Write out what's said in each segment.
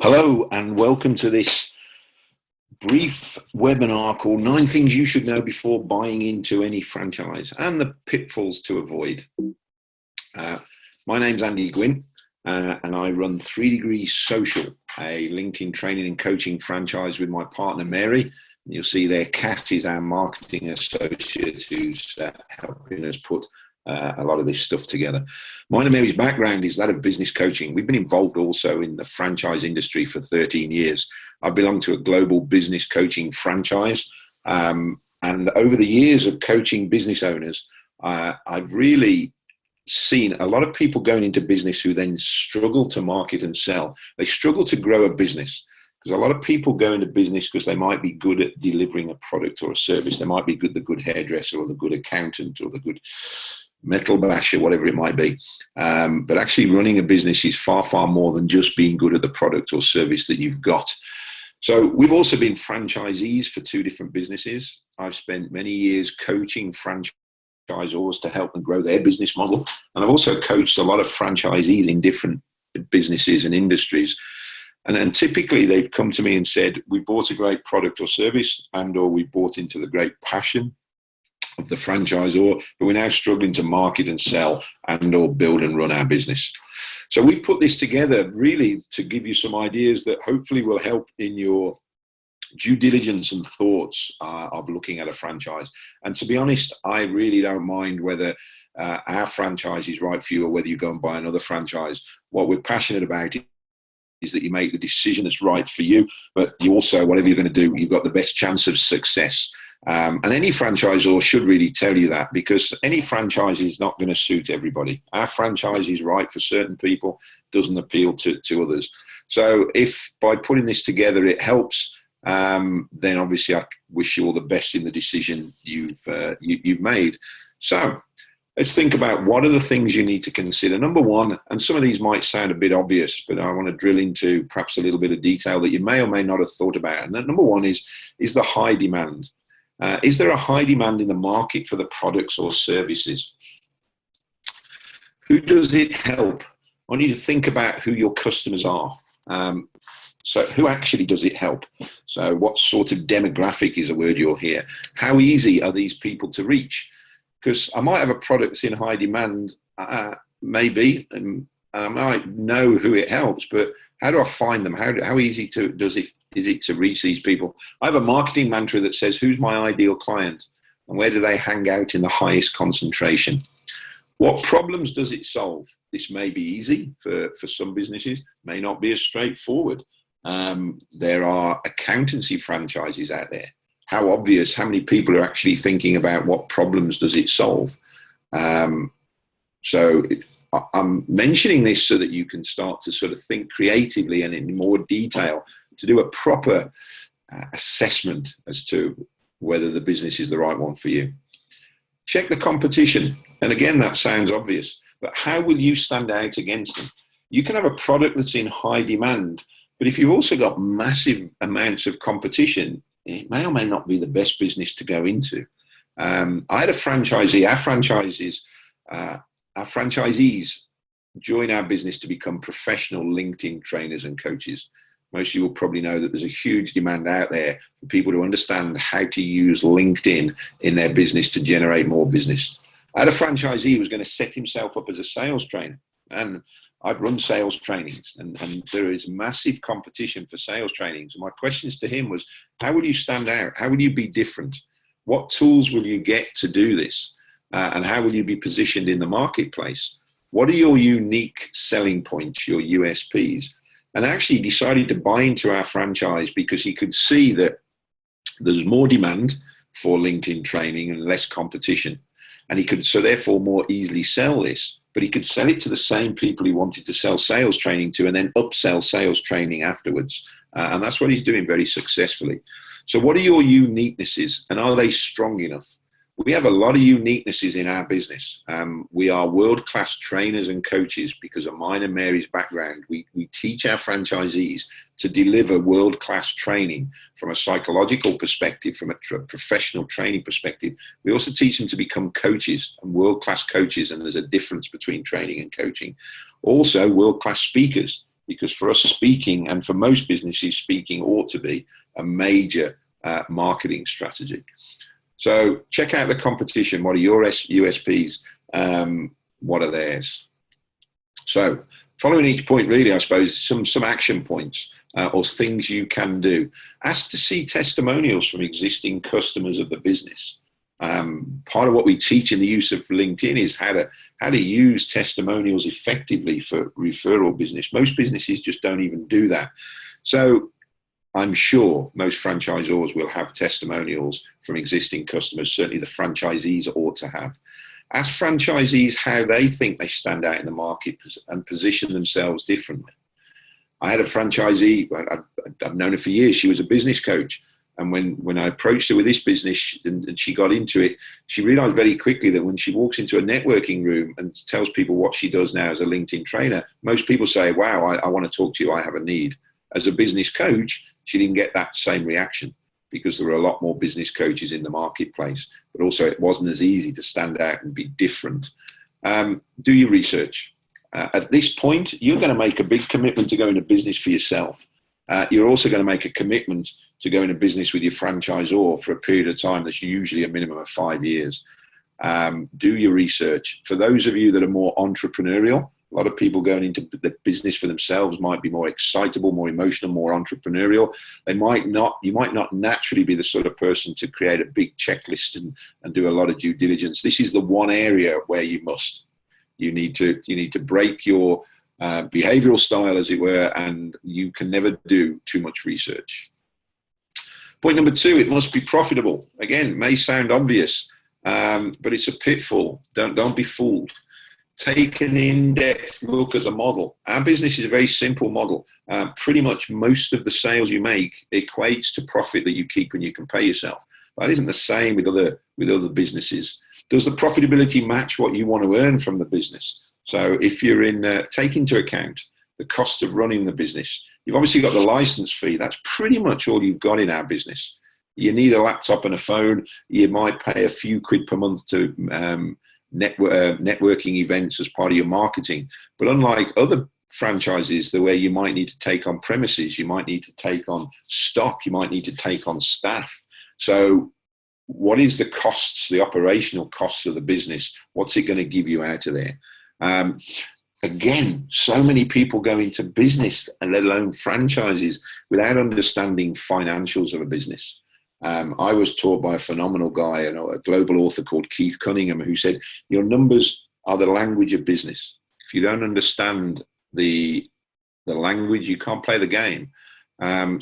Hello and welcome to this brief webinar called 9 Things You Should Know Before Buying Into Any Franchise and the Pitfalls to Avoid. My name's Andy Gwynn and I run 3 Degrees Social, a LinkedIn training and coaching franchise with my partner Mary. And you'll see there Kat is our marketing associate who's helping us put a lot of this stuff together. Mine and Mary's background is that of business coaching. We've been involved also in the franchise industry for 13 years. I belong to a global business coaching franchise. And over the years of coaching business owners, I've really seen a lot of people going into business who then struggle to market and sell. They struggle to grow a business because a lot of people go into business because they might be good at delivering a product or a service. They might be the good hairdresser or the good accountant or the good metal basher, whatever it might be. But actually running a business is far, far more than just being good at the product or service that you've got. So we've also been franchisees for 2 different businesses. I've spent many years coaching franchisors to help them grow their business model. And I've also coached a lot of franchisees in different businesses and industries. And then typically they've come to me and said, we bought a great product or service or we bought into the great passion of the franchisor, but we're now struggling to market and sell or build and run our business. So we've put this together really to give you some ideas that hopefully will help in your due diligence and thoughts of looking at a franchise. And to be honest, I really don't mind whether our franchise is right for you or whether you go and buy another franchise. What we're passionate about is that you make the decision that's right for you, but you also, whatever you're going to do, you've got the best chance of success. And any franchisor should really tell you that, because any franchise is not going to suit everybody. Our franchise is right for certain people, doesn't appeal to others. So if by putting this together it helps, then obviously I wish you all the best in the decision you've made. So let's think about what are the things you need to consider. Number one, and some of these might sound a bit obvious, but I want to drill into perhaps a little bit of detail that you may or may not have thought about. And number one is the high demand. Is there a high demand in the market for the products or services? Who does it help? I want you to think about who your customers are. So who actually does it help? So what sort of demographic is a word you'll hear? How easy are these people to reach? Because I might have a product that's in high demand, maybe, and I might know who it helps, but how do I find them? How easy is it to reach these people? I have a marketing mantra that says, who's my ideal client and where do they hang out in the highest concentration? What problems does it solve? This may be easy for some businesses, may not be as straightforward. There are accountancy franchises out there. How obvious, how many people are actually thinking about what problems does it solve? I'm mentioning this so that you can start to sort of think creatively and in more detail to do a proper assessment as to whether the business is the right one for you. Check the competition. And again, that sounds obvious, but how will you stand out against them? You can have a product that's in high demand, but if you've also got massive amounts of competition, it may or may not be the best business to go into. I had a franchisee, our franchisees join our business to become professional LinkedIn trainers and coaches. Most of you will probably know that there's a huge demand out there for people to understand how to use LinkedIn in their business to generate more business. I had a franchisee who was going to set himself up as a sales trainer, and I've run sales trainings, and there is massive competition for sales trainings. And my questions to him was, how will you stand out? How will you be different? What tools will you get to do this? And how will you be positioned in the marketplace? What are your unique selling points, your USPs? And actually decided to buy into our franchise because he could see that there's more demand for LinkedIn training and less competition. And he could, so therefore, more easily sell this, but he could sell it to the same people he wanted to sell sales training to and then upsell sales training afterwards. And that's what he's doing very successfully. So what are your uniquenesses and are they strong enough? We have a lot of uniquenesses in our business. We are world-class trainers and coaches because of mine and Mary's background. We teach our franchisees to deliver world-class training from a psychological perspective, from a professional training perspective. We also teach them to become coaches and world-class coaches, and there's a difference between training and coaching. Also, world-class speakers. because for us, speaking, and for most businesses, speaking ought to be a major marketing strategy. So check out the competition. What are your USPs? What are theirs? So following each point, really, I suppose, some action points or things you can do. Ask to see testimonials from existing customers of the business. Part of what we teach in the use of LinkedIn is how to use testimonials effectively for referral business. Most businesses just don't even do that. So I'm sure most franchisors will have testimonials from existing customers. Certainly the franchisees ought to have. Ask franchisees how they think they stand out in the market and position themselves differently. I had a franchisee, I've known her for years. She was a business coach. And when I approached her with this business and she got into it, she realized very quickly that when she walks into a networking room and tells people what she does now as a LinkedIn trainer, most people say, wow, I want to talk to you. I have a need. As a business coach, she didn't get that same reaction because there were a lot more business coaches in the marketplace, but also it wasn't as easy to stand out and be different. Do your research. At this point, you're going to make a big commitment to go into business for yourself. You're also going to make a commitment to go into business with your franchisor for a period of time that's usually a minimum of 5 years. Do your research. For those of you that are more entrepreneurial, a lot of people going into the business for themselves might be more excitable, more emotional, more entrepreneurial. You might not naturally be the sort of person to create a big checklist and do a lot of due diligence. This is the one area where you need to break your behavioral style, as it were, and you can never do too much research. Point number 2, it must be profitable. Again, it may sound obvious, but it's a pitfall. Don't be fooled. Take an in-depth look at the model. Our business is a very simple model. Pretty much most of the sales you make equates to profit that you keep and you can pay yourself. That isn't the same with other businesses. Does the profitability match what you want to earn from the business? So if you're take into account the cost of running the business, you've obviously got the license fee. That's pretty much all you've got in our business. You need a laptop and a phone. You might pay a few quid per month to networking events as part of your marketing. But unlike other franchises, where you might need to take on premises, you might need to take on stock, you might need to take on staff. So what is the costs, the operational costs of the business? What's it going to give you out of there? Again, so many people go into business, and let alone franchises, without understanding financials of a business. I was taught by a phenomenal guy, a global author called Keith Cunningham, who said, your numbers are the language of business. If you don't understand the language, you can't play the game.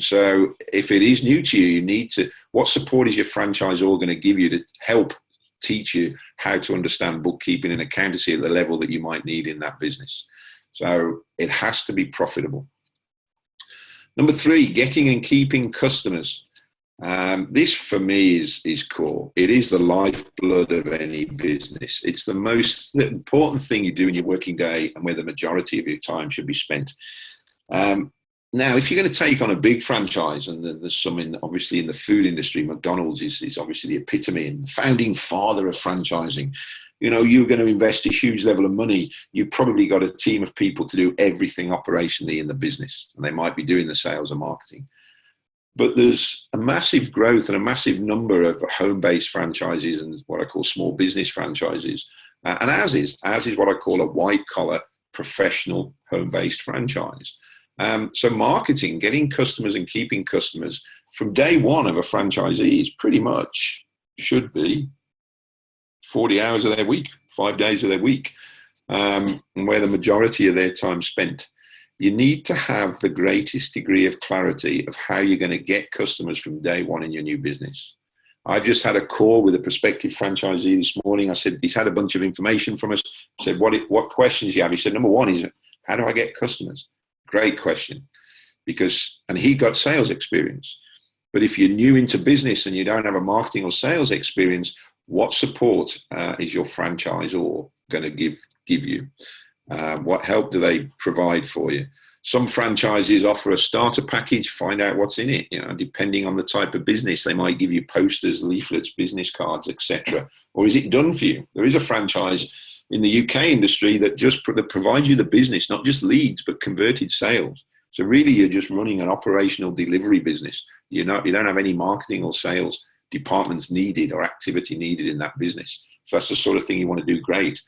So if it is new to you, you need to, what support is your franchisor going to give you to help teach you how to understand bookkeeping and accountancy at the level that you might need in that business? So it has to be profitable. Number 3, getting and keeping customers. This for me is core. It is the lifeblood of any business. It's the most important thing you do in your working day and where the majority of your time should be spent. Now, if you're going to take on a big franchise, and there's some obviously in the food industry, McDonald's is obviously the epitome and founding father of franchising. You're going to invest a huge level of money. You've probably got a team of people to do everything operationally in the business, and they might be doing the sales and marketing. But there's a massive growth and a massive number of home-based franchises and what I call small business franchises. And ours is what I call a white-collar professional home-based franchise. So marketing, getting customers and keeping customers from day one of a franchisee is pretty much should be 40 hours of their week, 5 days of their week, and where the majority of their time spent. You need to have the greatest degree of clarity of how you're going to get customers from day one in your new business. I've just had a call with a prospective franchisee this morning. I said, he's had a bunch of information from us. I said, what questions do you have? He said, number 1 is, how do I get customers? Great question. And he got sales experience. But if you're new into business and you don't have a marketing or sales experience, what support is your franchisor going to give you? What help do they provide for you? Some franchises offer a starter package, find out what's in it. Depending on the type of business, they might give you posters, leaflets, business cards, etc. Or is it done for you? There is a franchise in the UK industry that that provides you the business, not just leads, but converted sales. So really, you're just running an operational delivery business. You don't have any marketing or sales departments needed or activity needed in that business. So that's the sort of thing you want to do. Great.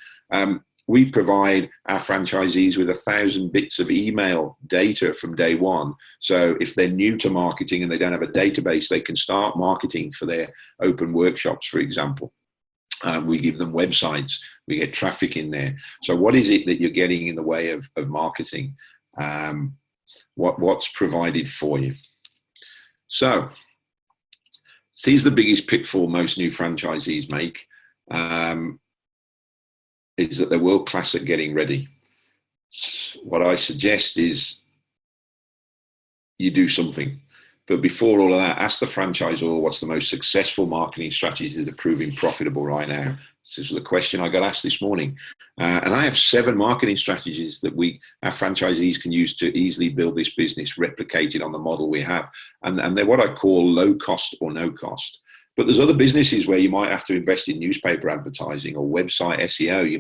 We provide our franchisees with 1,000 bits of email data from day one. So if they're new to marketing and they don't have a database, they can start marketing for their open workshops, for example. We give them websites. We get traffic in there. So what is it that you're getting in the way of marketing? What's provided for you? So here's the biggest pitfall most new franchisees make. Is that they're world class at getting ready. What I suggest is you do something. But before all of that, ask the franchisor what's the most successful marketing strategies that are proving profitable right now. This is the question I got asked this morning. And I have 7 marketing strategies that our franchisees can use to easily build this business, replicated on the model we have. And they're what I call low cost or no cost. But there's other businesses where you might have to invest in newspaper advertising or website SEO. You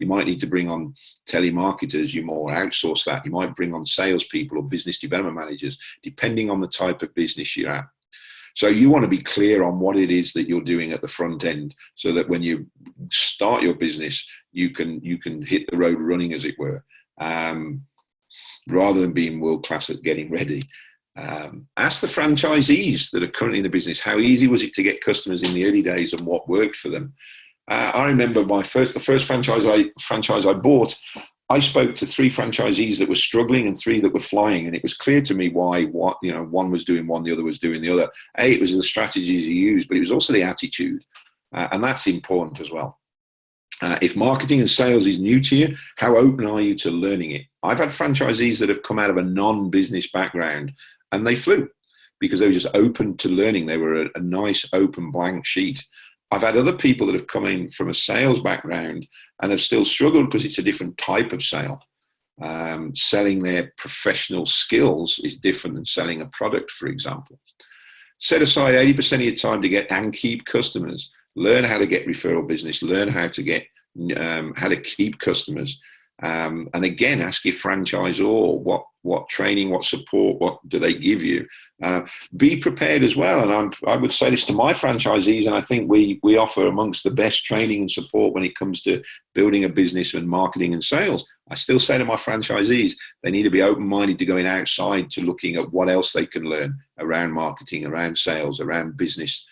might need to bring on telemarketers. You more outsource that. You might bring on salespeople or business development managers, depending on the type of business you're at. So you want to be clear on what it is that you're doing at the front end, so that when you start your business, you can hit the road running, as it were, rather than being world class at getting ready. Ask the franchisees that are currently in the business, how easy was it to get customers in the early days and what worked for them? I remember the first franchise I bought, I spoke to 3 franchisees that were struggling and 3 that were flying, and it was clear to me why one was doing one, the other was doing the other. It was the strategies you used, but it was also the attitude, and that's important as well. If marketing and sales is new to you, how open are you to learning it? I've had franchisees that have come out of a non-business background and they flew because they were just open to learning. They were a nice, open, blank sheet. I've had other people that have come in from a sales background and have still struggled because it's a different type of sale. Selling their professional skills is different than selling a product, for example. Set aside 80% of your time to get and keep customers. Learn how to get referral business. Learn how to keep customers. And again, ask your franchisor what training, what support, what do they give you? Be prepared as well. And I would say this to my franchisees, and I think we offer amongst the best training and support when it comes to building a business and marketing and sales. I still say to my franchisees, they need to be open-minded to going outside to looking at what else they can learn around marketing, around sales, around business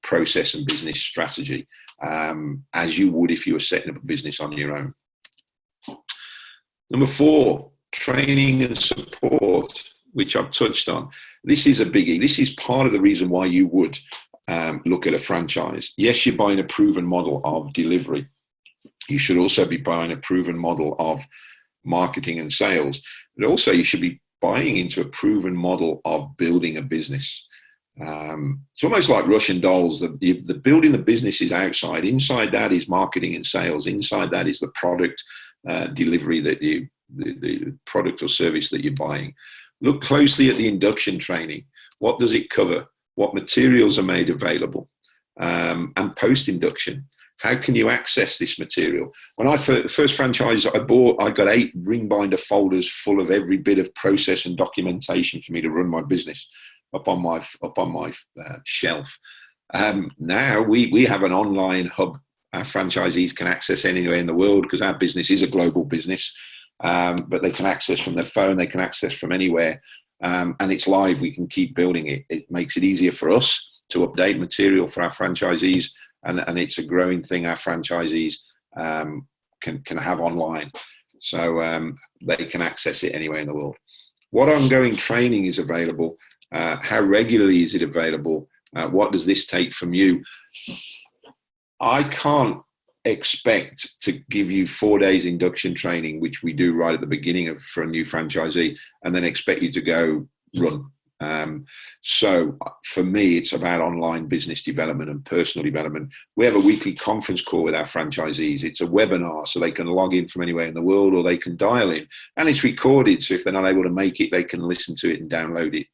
process and business strategy, as you would if you were setting up a business on your own. Number 4, training and support, which I've touched on. This is a biggie. This is part of the reason why you would look at a franchise. Yes, you're buying a proven model of delivery. You should also be buying a proven model of marketing and sales, but also you should be buying into a proven model of building a business. It's almost like Russian dolls. The building the business is outside. Inside that is marketing and sales. Inside that is the product delivery the product or service that you're buying. Look closely at the induction training. What does it cover? What materials are made available? And post-induction. How can you access this material? When I first franchise I bought, I got 8 ring binder folders full of every bit of process and documentation for me to run my business up on my shelf. Now we have an online hub. Our franchisees can access anywhere in the world because our business is a global business, but they can access from their phone, they can access from anywhere, and it's live. We can keep building it. It makes it easier for us to update material for our franchisees, and it's a growing thing our franchisees can have online. So they can access it anywhere in the world. What ongoing training is available? How regularly is it available? What does this take from you? I can't expect to give you 4 days induction training, which we do right at the beginning for a new franchisee, and then expect you to go run. So for me, it's about online business development and personal development. We have a weekly conference call with our franchisees. It's a webinar, so they can log in from anywhere in the world or they can dial in, and it's recorded. So if they're not able to make it, they can listen to it and download it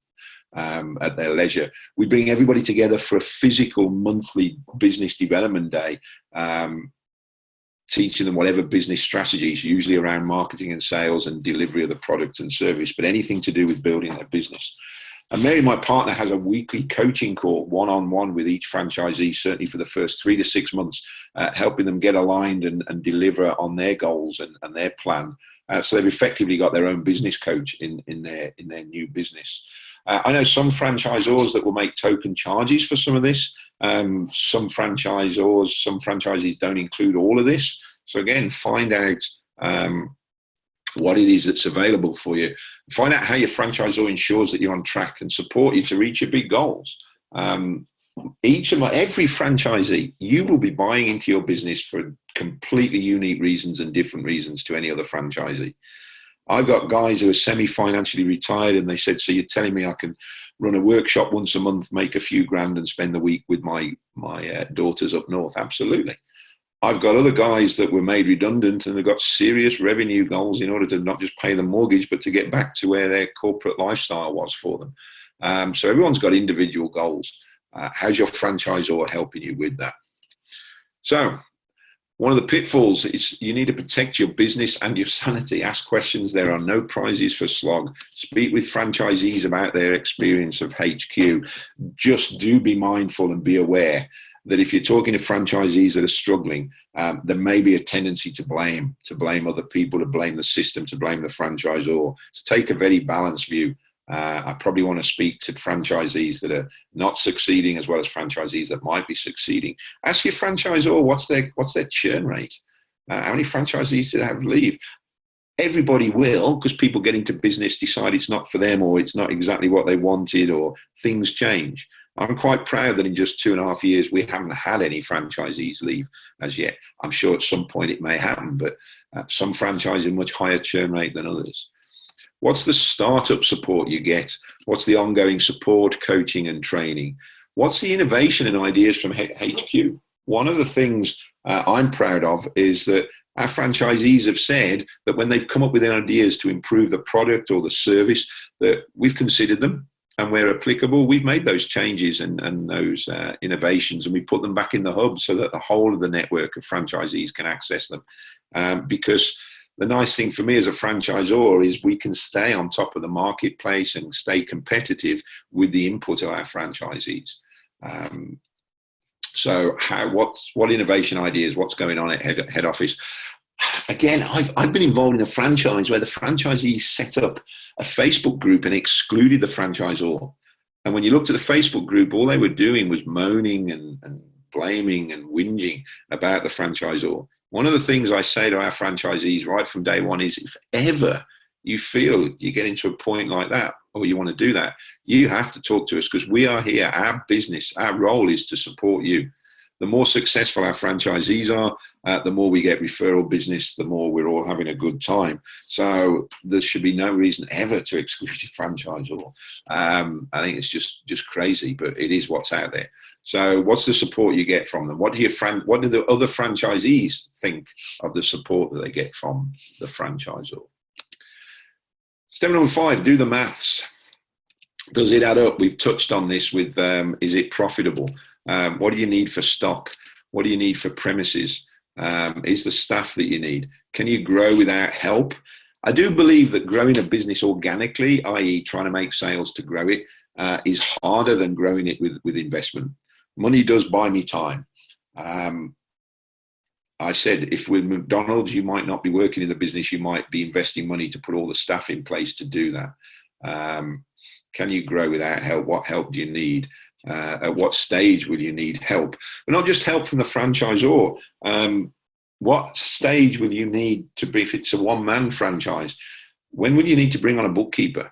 at their leisure. We bring everybody together for a physical monthly business development day. teaching them whatever business strategies, usually around marketing and sales and delivery of the product and service, but anything to do with building their business. And Mary, my partner, has a weekly coaching call, one-on-one with each franchisee, certainly for the first 3 to 6 months, helping them get aligned and deliver on their goals and their plan. So they've effectively got their own business coach in their new business. I know some franchisors that will make token charges for some of this. Some franchisees don't include all of this. So again, find out what it is that's available for you. Find out how your franchisor ensures that you're on track and support you to reach your big goals. Every franchisee, you will be buying into your business for completely unique reasons and different reasons to any other franchisee. I've got guys who are semi-financially retired, and they said, so you're telling me I can run a workshop once a month, make a few grand and spend the week with my daughters up north? Absolutely. I've got other guys that were made redundant and have got serious revenue goals in order to not just pay the mortgage, but to get back to where their corporate lifestyle was for them. So everyone's got individual goals. How's your franchisor helping you with that? So one of the pitfalls is you need to protect your business and your sanity. Ask questions. There are no prizes for slog. Speak with franchisees about their experience of HQ. Just do be mindful and be aware that if you're talking to franchisees that are struggling, there may be a tendency to blame other people, to blame the system, to blame the franchisor. To take a very balanced view. I probably want to speak to franchisees that are not succeeding as well as franchisees that might be succeeding. Ask your franchisor what's their churn rate. How many franchisees do they have leave? Everybody will, because people get into business, decide it's not for them, or it's not exactly what they wanted, or things change. I'm quite proud that in just 2.5 years, we haven't had any franchisees leave as yet. I'm sure at some point it may happen, but some franchises have much higher churn rate than others. What's the startup support you get? What's the ongoing support, coaching and training? What's the innovation and ideas from HQ? One of the things I'm proud of is that our franchisees have said that when they've come up with ideas to improve the product or the service, that we've considered them, and where applicable, we've made those changes and those innovations, and we put them back in the hub so that the whole of the network of franchisees can access them. Because the nice thing for me as a franchisor is we can stay on top of the marketplace and stay competitive with the input of our franchisees. So what innovation ideas, what's going on at head office? Again, I've been involved in a franchise where the franchisees set up a Facebook group and excluded the franchisor. And when you looked at the Facebook group, all they were doing was moaning and blaming and whinging about the franchisor. One of the things I say to our franchisees right from day one is, if ever you feel you get into a point like that, or you want to do that, you have to talk to us, because we are here. Our business, our role is to support you. The more successful our franchisees are, the more we get referral business, the more we're all having a good time. So there should be no reason ever to exclude your franchisor. I think it's just crazy, but it is what's out there. So what's the support you get from them? What do the other franchisees think of the support that they get from the franchisor? Step number 5, do the maths. Does it add up? We've touched on this with, is it profitable? What do you need for stock? What do you need for premises? Is the staff that you need? Can you grow without help? I do believe that growing a business organically, i.e. trying to make sales to grow it, is harder than growing it with investment. Money does buy me time. I said, if with McDonald's, you might not be working in the business, you might be investing money to put all the staff in place to do that. Can you grow without help? What help do you need? At what stage will you need help? But not just help from the franchisor. What stage will you need to be, if it's a one-man franchise, when will you need to bring on a bookkeeper?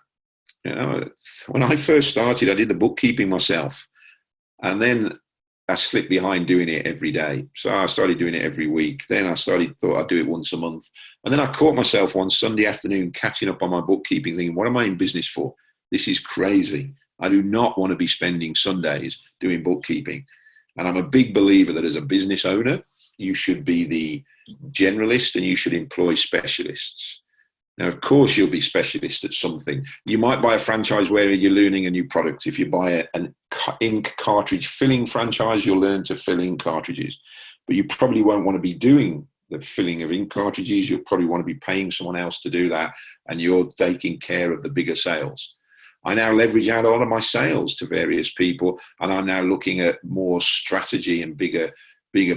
You know, when I first started, I did the bookkeeping myself. And then I slipped behind doing it every day. So I started doing it every week. Then I thought I'd do it once a month. And then I caught myself one Sunday afternoon catching up on my bookkeeping, thinking, what am I in business for? This is crazy. I do not want to be spending Sundays doing bookkeeping. And I'm a big believer that as a business owner, you should be the generalist and you should employ specialists. Now, of course, you'll be specialist at something. You might buy a franchise where you're learning a new product. If you buy an ink cartridge filling franchise, you'll learn to fill ink cartridges. But you probably won't want to be doing the filling of ink cartridges. You'll probably want to be paying someone else to do that, and you're taking care of the bigger sales. I now leverage out all of my sales to various people, and I'm now looking at more strategy and bigger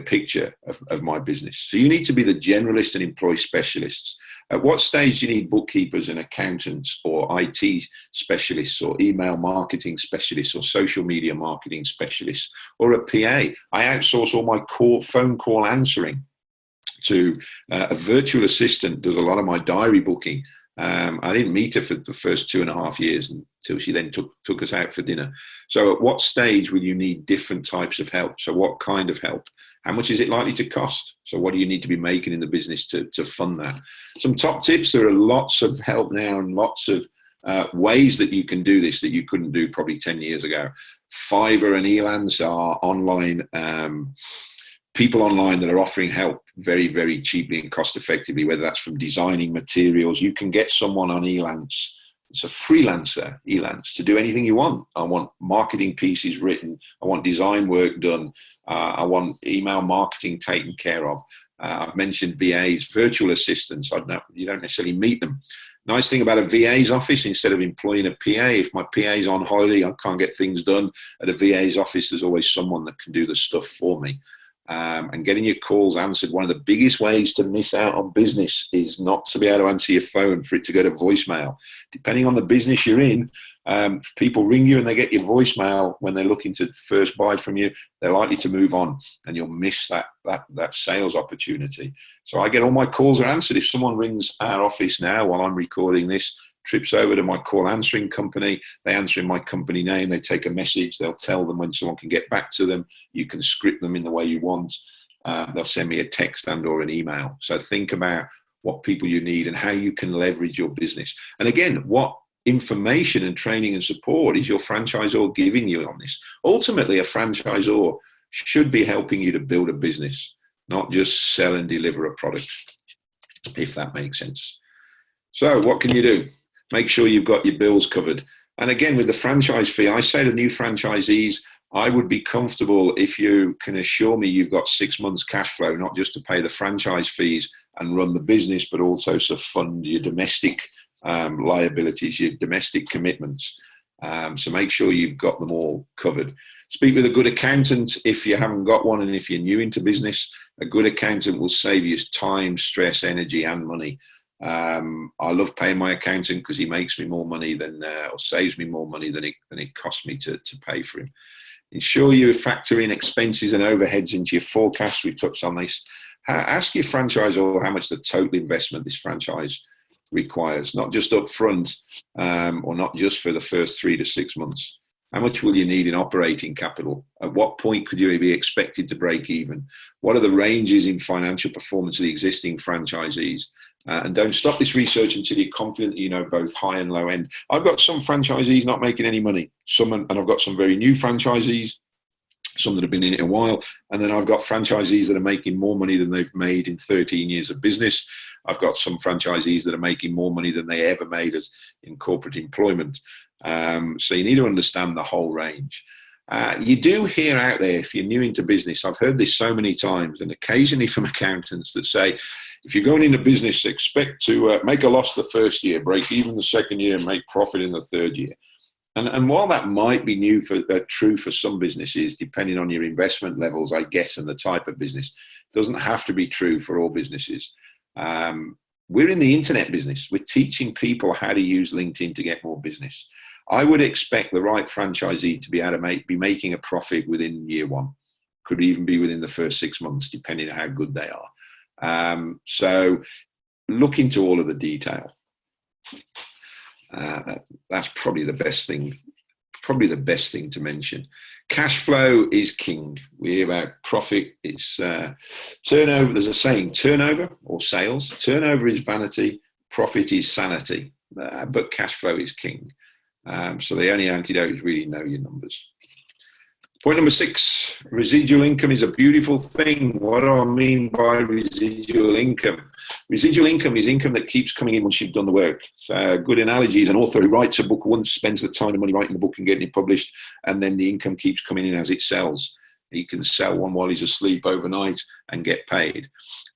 picture of my business. So you need to be the generalist and employ specialists. At what stage do you need bookkeepers and accountants or IT specialists or email marketing specialists or social media marketing specialists or a PA? I outsource all my phone call answering to a virtual assistant, does a lot of my diary booking. I didn't meet her for the first 2.5 years until she then took us out for dinner. So at what stage will you need different types of help? So what kind of help? How much is it likely to cost? So what do you need to be making in the business to fund that? Some top tips. There are lots of help now and lots of ways that you can do this that you couldn't do probably 10 years ago. Fiverr and Elance are online people online that are offering help very, very cheaply and cost effectively, whether that's from designing materials. You can get someone on Elance, it's a freelancer, Elance, to do anything you want. I want marketing pieces written. I want design work done. I want email marketing taken care of. I've mentioned VAs, virtual assistants. You don't necessarily meet them. Nice thing about a VA's office, instead of employing a PA, if my PA's on holiday, I can't get things done. At a VA's office, there's always someone that can do the stuff for me. And getting your calls answered. One of the biggest ways to miss out on business is not to be able to answer your phone, for it to go to voicemail. Depending on the business you're in, if people ring you and they get your voicemail when they're looking to first buy from you, they're likely to move on, and you'll miss that sales opportunity. So I get all my calls are answered. If someone rings our office now while I'm recording this, trips over to my call answering company, they answer in my company name, they take a message, they'll tell them when someone can get back to them. You can script them in the way you want. They'll send me a text and or an email. So think about what people you need and how you can leverage your business. And again, what information and training and support is your franchisor giving you on this? Ultimately, a franchisor should be helping you to build a business, not just sell and deliver a product, if that makes sense. So what can you do? Make sure you've got your bills covered. And again, with the franchise fee, I say to new franchisees, I would be comfortable if you can assure me you've got 6 months cash flow, not just to pay the franchise fees and run the business, but also to fund your domestic liabilities, your domestic commitments. So make sure you've got them all covered. Speak with a good accountant if you haven't got one, and if you're new into business, a good accountant will save you time, stress, energy, and money. I love paying my accountant because he makes me more money than, or saves me more money than it costs me to pay for him. Ensure you factor in expenses and overheads into your forecast. We've touched on this. Ask your franchisor how much the total investment this franchise requires, not just up front, or not just for the first 3 to 6 months. How much will you need in operating capital? At what point could you be expected to break even? What are the ranges in financial performance of the existing franchisees? And don't stop this research until you're confident that you know both high and low end. I've got some franchisees not making any money, and I've got some very new franchisees, some that have been in it a while, and then I've got franchisees that are making more money than they've made in 13 years of business. I've got some franchisees that are making more money than they ever made as in corporate employment. So you need to understand the whole range. You do hear out there, if you're new into business, I've heard this so many times, and occasionally from accountants that say, if you're going into business, expect to make a loss the first year, break even the second year, and make profit in the third year. And while that might be true for some businesses, depending on your investment levels, I guess, and the type of business, it doesn't have to be true for all businesses. We're in the internet business. We're teaching people how to use LinkedIn to get more business. I would expect the right franchisee to be able to be making a profit within year one. Could even be within the first 6 months, depending on how good they are. So look into all of the detail. That's probably the best thing. Probably the best thing to mention. Cash flow is king. We hear about profit. It's turnover. There's a saying: turnover or sales. Turnover is vanity. Profit is sanity. But cash flow is king. So the only antidote is really know your numbers. Point number 6, residual income is a beautiful thing. What do I mean by residual income? Residual income is income that keeps coming in once you've done the work. So a good analogy is an author who writes a book once, spends the time and money writing the book and getting it published, and then the income keeps coming in as it sells. He can sell one while he's asleep overnight and get paid.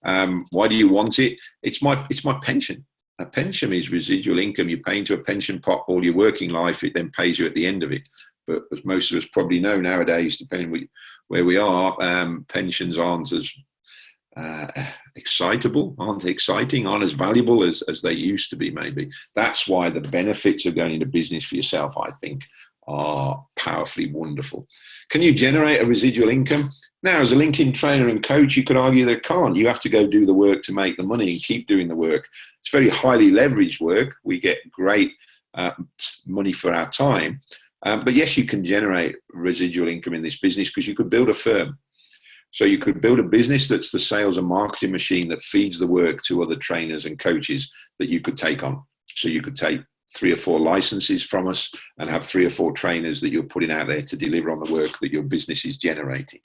Why do you want it? It's my pension. A pension is residual income. You pay into a pension pot all your working life. It then pays you at the end of it. But as most of us probably know nowadays, depending where we are, pensions aren't as excitable, aren't exciting, aren't as valuable as they used to be, maybe. That's why the benefits of going into business for yourself, I think, are powerfully wonderful. Can you generate a residual income? Now, as a LinkedIn trainer and coach, you could argue that it can't. You have to go do the work to make the money and keep doing the work. It's very highly leveraged work. We get great money for our time. But yes, you can generate residual income in this business because you could build a firm. So you could build a business that's the sales and marketing machine that feeds the work to other trainers and coaches that you could take on. So you could take 3 or 4 licenses from us and have 3 or 4 trainers that you're putting out there to deliver on the work that your business is generating.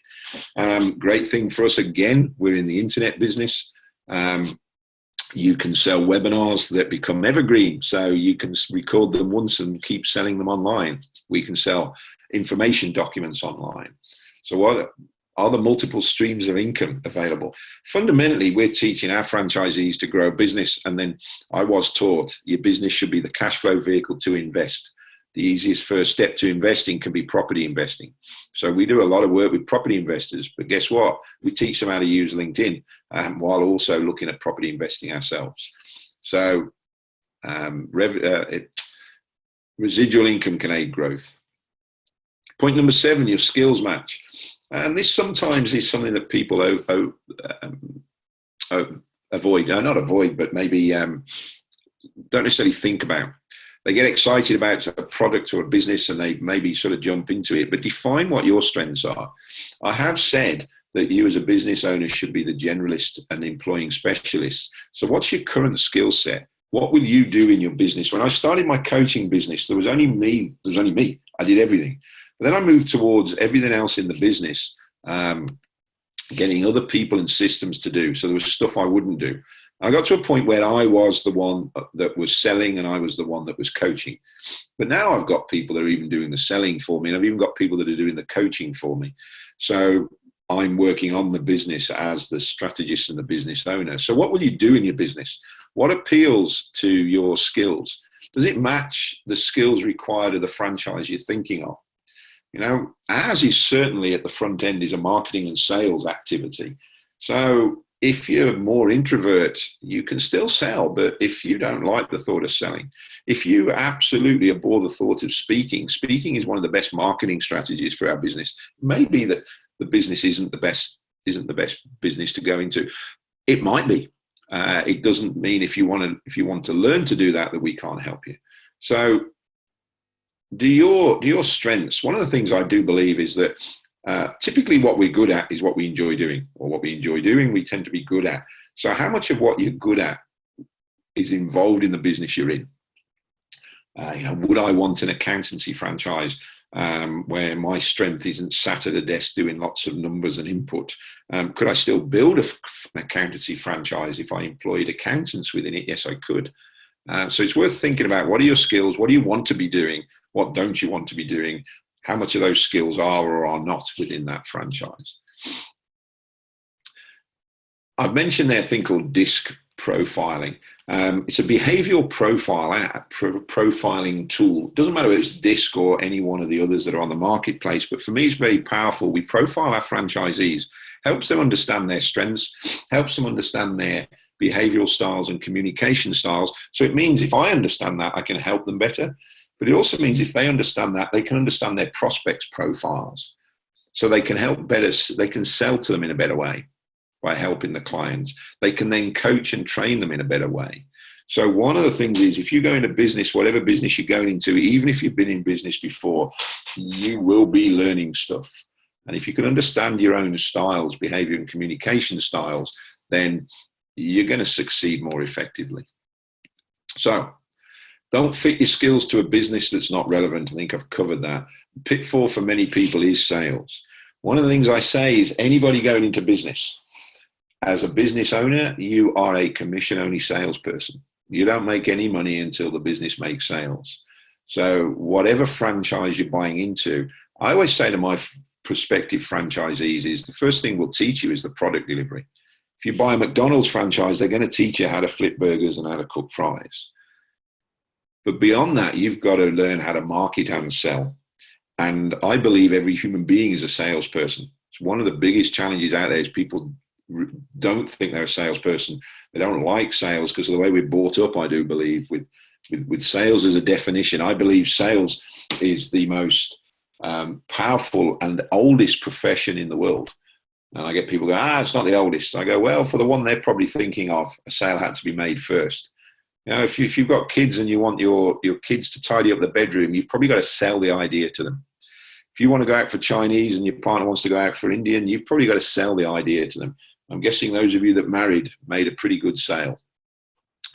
Great thing for us, again, we're in the internet business. You can sell webinars that become evergreen. So you can record them once and keep selling them online. We can sell information documents online. So what are the multiple streams of income available? Fundamentally, we're teaching our franchisees to grow a business. And then I was taught your business should be the cash flow vehicle to invest. The easiest first step to investing can be property investing. So we do a lot of work with property investors, but guess what? We teach them how to use LinkedIn while also looking at property investing ourselves. So residual income can aid growth. Point number 7, your skills match. And this sometimes is something that people avoid, not avoid, but maybe don't necessarily think about. They get excited about a product or a business and they maybe sort of jump into it, but define what your strengths are. I have said that you as a business owner should be the generalist and employing specialist. So what's your current skill set? What will you do in your business? When I started my coaching business, there was only me. I did everything. But then I moved towards everything else in the business, getting other people and systems to do. So there was stuff I wouldn't do. I got to a point where I was the one that was selling and I was the one that was coaching. But now I've got people that are even doing the selling for me, and I've even got people that are doing the coaching for me. So I'm working on the business as the strategist and the business owner. So what will you do in your business? What appeals to your skills? Does it match the skills required of the franchise you're thinking of? You know, ours is certainly at the front end is a marketing and sales activity. So if you're more introvert, you can still sell, but if you don't like the thought of selling, if you absolutely abhor the thought of speaking is one of the best marketing strategies for our business. Maybe that the business isn't the best business to go into. It might be. It doesn't mean if you want to learn to do that we can't help you. So do your strengths. One of the things I do believe is that typically what we're good at is what we enjoy doing, or what we enjoy doing, we tend to be good at. So how much of what you're good at is involved in the business you're in? Would I want an accountancy franchise where my strength isn't sat at a desk doing lots of numbers and input? Could I still build an accountancy franchise if I employed accountants within it? Yes, I could. So it's worth thinking about, what are your skills? What do you want to be doing? What don't you want to be doing? How much of those skills are or are not within that franchise? I've mentioned there a thing called DISC profiling. It's a behavioral profiling tool. It doesn't matter if it's DISC or any one of the others that are on the marketplace, but for me, it's very powerful. We profile our franchisees, helps them understand their strengths, helps them understand their behavioral styles and communication styles. So it means if I understand that, I can help them better. But it also means if they understand that, they can understand their prospects' profiles. So they can help better, they can sell to them in a better way by helping the clients. They can then coach and train them in a better way. So one of the things is, if you go into business, whatever business you're going into, even if you've been in business before, you will be learning stuff. And if you can understand your own styles, behavior and communication styles, then you're going to succeed more effectively. So don't fit your skills to a business that's not relevant. I think I've covered that. Pitfall for many people is sales. One of the things I say is, anybody going into business, as a business owner, you are a commission-only salesperson. You don't make any money until the business makes sales. So whatever franchise you're buying into, I always say to my prospective franchisees is the first thing we'll teach you is the product delivery. If you buy a McDonald's franchise, they're going to teach you how to flip burgers and how to cook fries. But beyond that, you've got to learn how to market and sell. And I believe every human being is a salesperson. It's one of the biggest challenges out there is people don't think they're a salesperson. They don't like sales because of the way we're brought up, I do believe, with sales as a definition. I believe sales is the most powerful and oldest profession in the world. And I get people go, it's not the oldest. I go, well, for the one they're probably thinking of, a sale had to be made first. You know, if you've got kids and you want your kids to tidy up the bedroom, you've probably got to sell the idea to them. If you want to go out for Chinese and your partner wants to go out for Indian, you've probably got to sell the idea to them. I'm guessing those of you that married made a pretty good sale.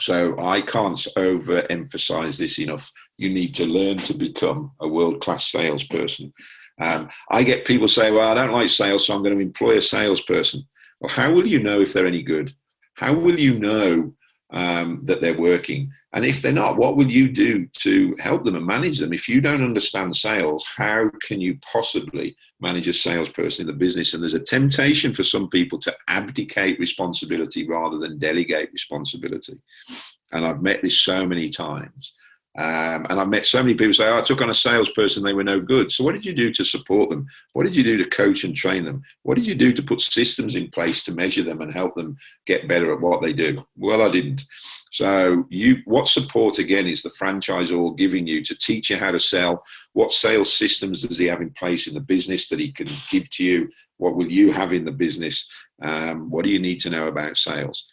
So I can't overemphasize this enough. You need to learn to become a world-class salesperson. I get people say, well, I don't like sales, so I'm going to employ a salesperson. Well, how will you know if they're any good? How will you know that they're working? And if they're not, what will you do to help them and manage them? If you don't understand sales, how can you possibly manage a salesperson in the business? And there's a temptation for some people to abdicate responsibility rather than delegate responsibility. And I've met this so many times. And I've met so many people say, I took on a salesperson, they were no good. So what did you do to support them? What did you do to coach and train them? What did you do to put systems in place to measure them and help them get better at what they do? Well, I didn't. So what support, again, is the franchisor giving you to teach you how to sell? What sales systems does he have in place in the business that he can give to you? What will you have in the business? What do you need to know about sales?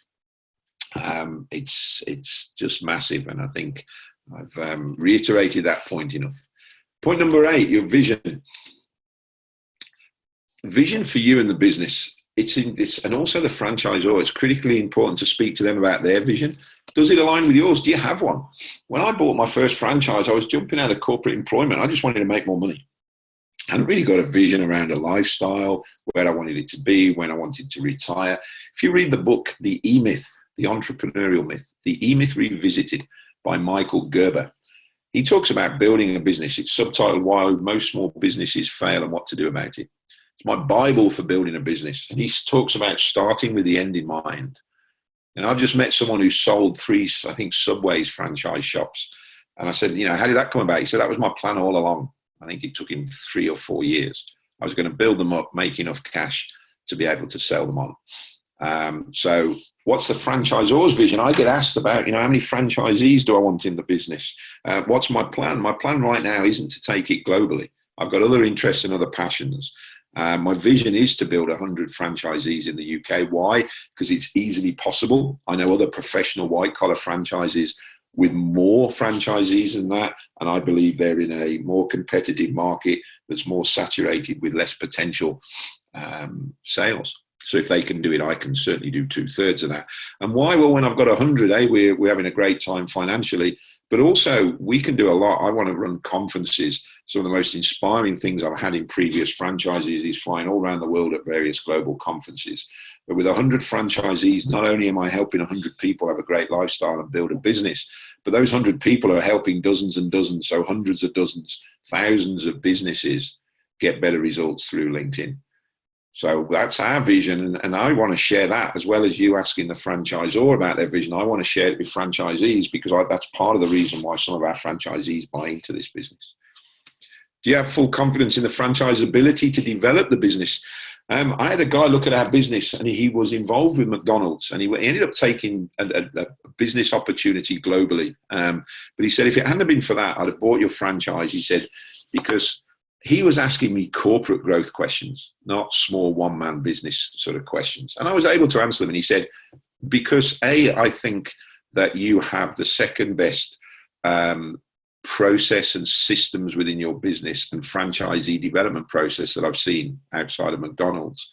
It's just massive. And I think I've reiterated that point enough. Point number 8, your vision. Vision for you and the business. It's in this, and also the franchisor. It's critically important to speak to them about their vision. Does it align with yours? Do you have one? When I bought my first franchise, I was jumping out of corporate employment. I just wanted to make more money. I hadn't really got a vision around a lifestyle, where I wanted it to be, when I wanted to retire. If you read the book, The E-Myth, The Entrepreneurial Myth, The E-Myth Revisited, by Michael Gerber. He talks about building a business. It's subtitled Why Most Small Businesses Fail and What to Do About It. It's my Bible for building a business. And he talks about starting with the end in mind. And I've just met someone who sold 3, I think, Subway's franchise shops. And I said, how did that come about? He said, that was my plan all along. I think it took him 3 or 4 years. I was going to build them up, make enough cash to be able to sell them on. So what's the franchisor's vision? I get asked about, how many franchisees do I want in the business? What's my plan? My plan right now isn't to take it globally. I've got other interests and other passions. My vision is to build 100 franchisees in the UK. Why? Because it's easily possible. I know other professional white-collar franchises with more franchisees than that, and I believe they're in a more competitive market that's more saturated with less potential sales. So if they can do it, I can certainly do 2/3 of that. And why? Well, when I've got 100, we're having a great time financially, but also we can do a lot. I want to run conferences. Some of the most inspiring things I've had in previous franchises is flying all around the world at various global conferences. But with 100 franchisees, not only am I helping 100 people have a great lifestyle and build a business, but those 100 people are helping dozens and dozens, so hundreds of dozens, thousands of businesses get better results through LinkedIn. So that's our vision, and I want to share that, as well as you asking the franchisor about their vision. I want to share it with franchisees because that's part of the reason why some of our franchisees buy into this business. Do you have full confidence in the franchise's ability to develop the business? I had a guy look at our business, and he was involved with McDonald's, and he ended up taking a business opportunity globally. But he said, if it hadn't been for that, I'd have bought your franchise. He said, because he was asking me corporate growth questions, not small one-man business sort of questions. And I was able to answer them. And he said, because I think that you have the second best process and systems within your business and franchisee development process that I've seen outside of McDonald's.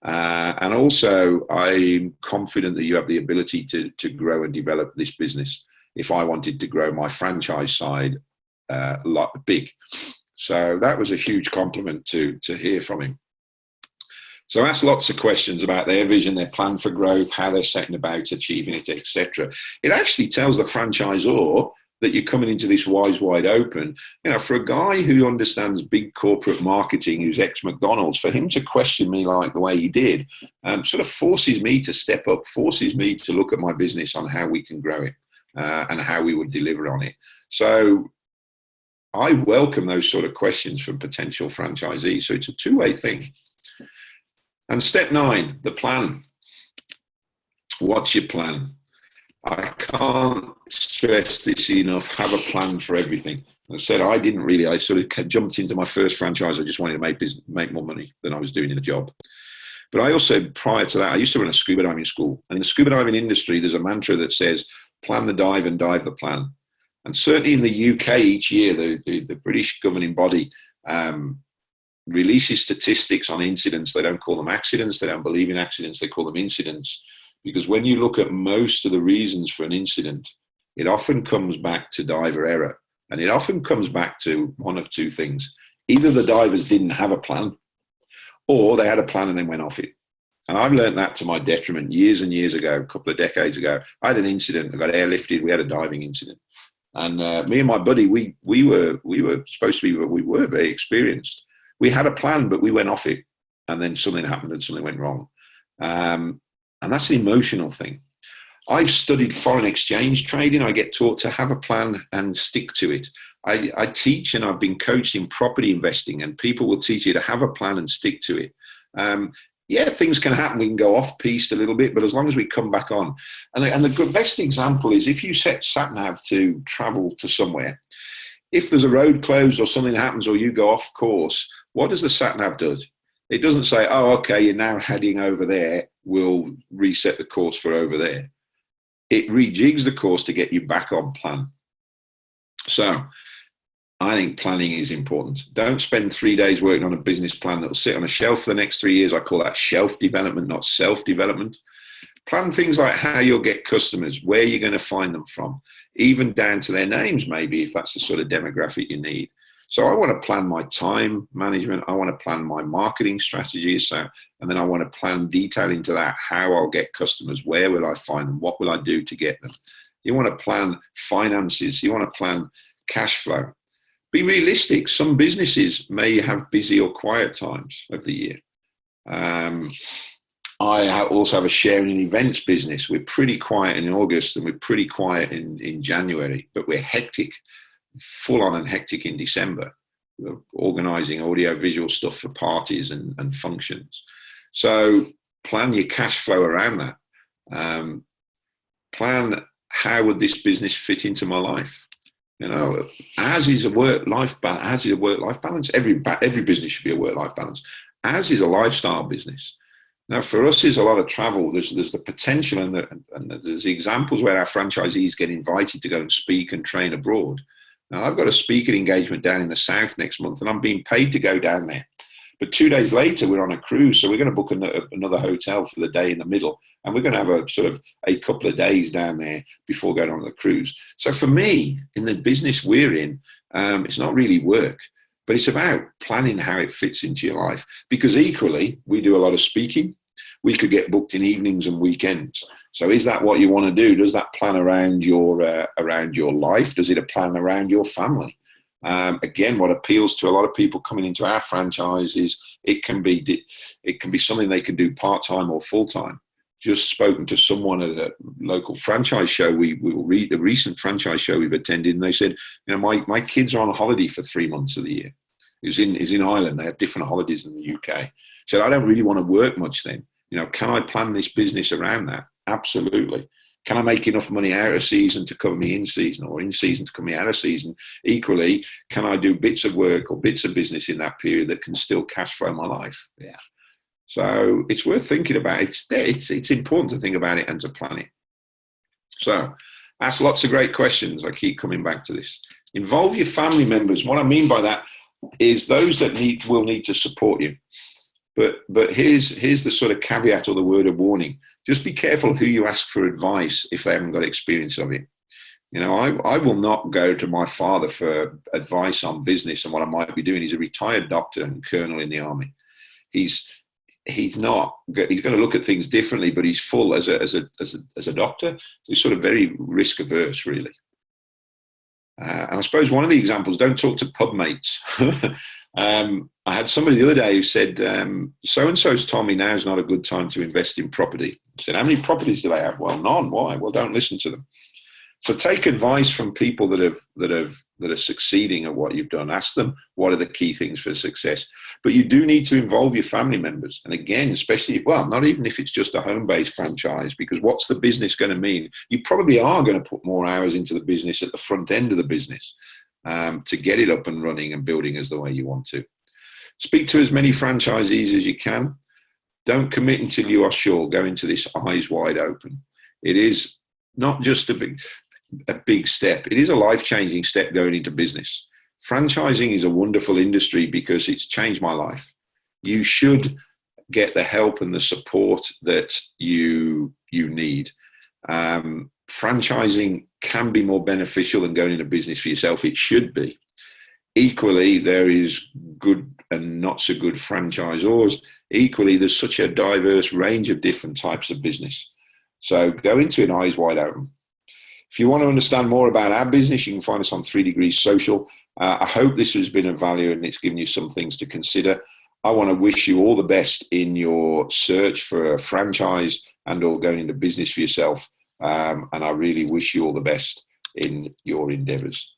And also, I'm confident that you have the ability to grow and develop this business if I wanted to grow my franchise side big. So that was a huge compliment to hear from him. So I asked lots of questions about their vision, their plan for growth, how they're setting about achieving it, etc. It actually tells the franchisor that you're coming into this wise wide open. For a guy who understands big corporate marketing, who's ex-McDonald's, for him to question me like the way he did, sort of forces me to step up, forces me to look at my business on how we can grow it and how we would deliver on it. So I welcome those sort of questions from potential franchisees. So it's a two-way thing. And step 9, the plan. What's your plan? I can't stress this enough. Have a plan for everything. I said I sort of jumped into my first franchise. I just wanted to make more money than I was doing in a job. But I also, prior to that, I used to run a scuba diving school. And in the scuba diving industry, there's a mantra that says, plan the dive and dive the plan. And certainly in the UK each year, the British governing body releases statistics on incidents. They don't call them accidents. They don't believe in accidents. They call them incidents. Because when you look at most of the reasons for an incident, it often comes back to diver error. And it often comes back to one of two things. Either the divers didn't have a plan, or they had a plan and then went off it. And I've learned that to my detriment years and years ago, a couple of decades ago. I had an incident. I got airlifted. We had a diving incident. And me and my buddy, we were supposed to be, we were very experienced. We had a plan, but we went off it. And then something happened and something went wrong. And that's an emotional thing. I've studied foreign exchange trading. I get taught to have a plan and stick to it. I teach and I've been coached in property investing, and people will teach you to have a plan and stick to it. Things can happen. We can go off-piste a little bit, but as long as we come back on. And the best example is if you set sat-nav to travel to somewhere, if there's a road closed or something happens or you go off course, what does the sat-nav do? It doesn't say, oh, okay, you're now heading over there. We'll reset the course for over there. It rejigs the course to get you back on plan. So I think planning is important. Don't spend 3 days working on a business plan that will sit on a shelf for the next 3 years. I call that shelf development, not self-development. Plan things like how you'll get customers, where you're going to find them from, even down to their names, maybe, if that's the sort of demographic you need. So I want to plan my time management. I want to plan my marketing strategies. And then I want to plan detail into that, how I'll get customers, where will I find them, what will I do to get them. You want to plan finances. You want to plan cash flow. Be realistic. Some businesses may have busy or quiet times of the year. I also have a sharing and events business. We're pretty quiet in August and we're pretty quiet in January, but we're hectic. Full on and hectic in December. We're organizing audio visual stuff for parties and functions. So plan your cash flow around that. Plan how would this business fit into my life? As is a work-life balance. Every business should be a work-life balance. As is a lifestyle business. Now, for us, there's a lot of travel. There's the potential and there's the examples where our franchisees get invited to go and speak and train abroad. Now, I've got a speaking engagement down in the south next month, and I'm being paid to go down there. But 2 days later, we're on a cruise, so we're going to book another hotel for the day in the middle, and we're going to have a couple of days down there before going on the cruise. So for me, in the business we're in, it's not really work, but it's about planning how it fits into your life. Because equally, we do a lot of speaking. We could get booked in evenings and weekends. So is that what you want to do? Does that plan around your life? Does it plan around your family? Again, what appeals to a lot of people coming into our franchise is it can be something they can do part-time or full-time. Just spoken to someone at a local franchise show. We will read a recent franchise show we've attended, and they said, my kids are on holiday for 3 months of the year. It's in Ireland. They have different holidays in the UK. So I don't really want to work much then. Can I plan this business around that? Absolutely. Can I make enough money out of season to cover me in season, or in season to cover me out of season? Equally, can I do bits of work or bits of business in that period that can still cash flow my life? Yeah. So it's worth thinking about. It's important to think about it and to plan it. So ask lots of great questions. I keep coming back to this. Involve your family members. What I mean by that is those that will need to support you. But here's the sort of caveat or the word of warning. Just be careful who you ask for advice if they haven't got experience of it. I will not go to my father for advice on business and what I might be doing. He's a retired doctor and colonel in the army. He's going to look at things differently, but he's full as a doctor. He's sort of very risk averse, really. And I suppose one of the examples, don't talk to pub mates. I had somebody the other day who said, so-and-so's told me now is not a good time to invest in property. I said, how many properties do they have? Well, none. Why? Well, don't listen to them. So take advice from people that are succeeding at what you've done. Ask them what are the key things for success. But you do need to involve your family members. And again, especially, well, not even if it's just a home-based franchise, because what's the business going to mean? You probably are going to put more hours into the business at the front end of the business to get it up and running and building as the way you want to. Speak to as many franchisees as you can. Don't commit until you are sure. Go into this eyes wide open. It is not just a big step. It is a life-changing step going into business. Franchising is a wonderful industry because it's changed my life. You should get the help and the support that you need. Franchising can be more beneficial than going into business for yourself. It should be. Equally, there is good and not so good franchisors. Equally, there's such a diverse range of different types of business. So go into it eyes wide open. If you want to understand more about our business, you can find us on 3 Degrees Social. I hope this has been of value and it's given you some things to consider. I want to wish you all the best in your search for a franchise and or going into business for yourself. And I really wish you all the best in your endeavors.